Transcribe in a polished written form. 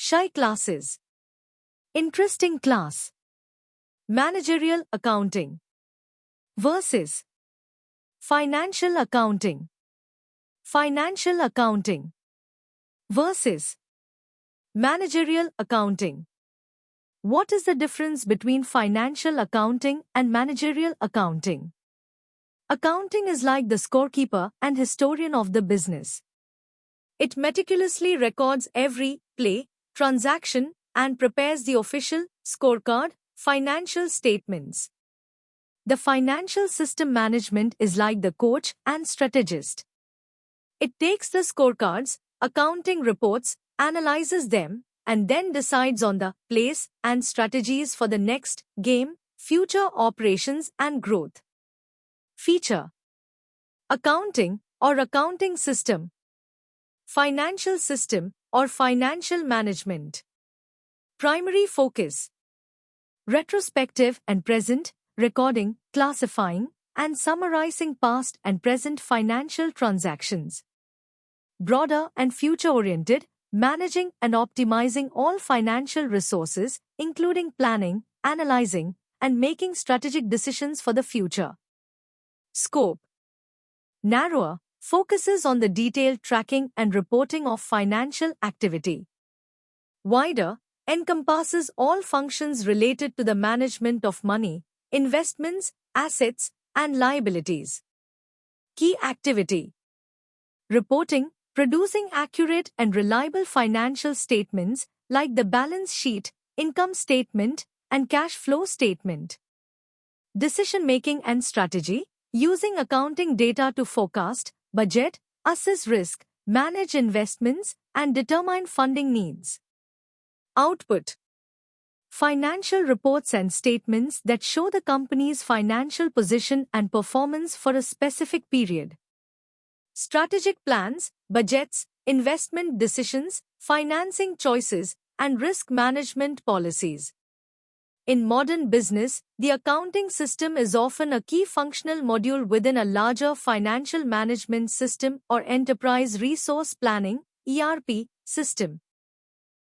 Shy classes. Interesting class. Managerial accounting versus financial accounting. Financial accounting versus managerial accounting. What is the difference between financial accounting and managerial accounting? Accounting is like the scorekeeper and historian of the business. It meticulously records every play, transaction, and prepares the official scorecard, financial statements. The financial system management is like the coach and strategist. It takes the scorecards, accounting reports, analyzes them, and then decides on the plays and strategies for the next game, future operations and growth. Feature: accounting or accounting system, financial system or financial management. Primary focus: retrospective and present, recording, classifying, and summarizing past and present financial transactions. Broader and future-oriented, managing and optimizing all financial resources, including planning, analyzing, and making strategic decisions for the future. Scope: narrower, focuses on the detailed tracking and reporting of financial activity. Wider, encompasses all functions related to the management of money, investments, assets, and liabilities. Key activity: reporting, producing accurate and reliable financial statements like the balance sheet, income statement, and cash flow statement. Decision-making and strategy, using accounting data to forecast, budget, assess risk, manage investments, and determine funding needs. Output: financial reports and statements that show the company's financial position and performance for a specific period. Strategic plans, budgets, investment decisions, financing choices, and risk management policies. In modern business, the accounting system is often a key functional module within a larger financial management system or enterprise resource planning (ERP) system.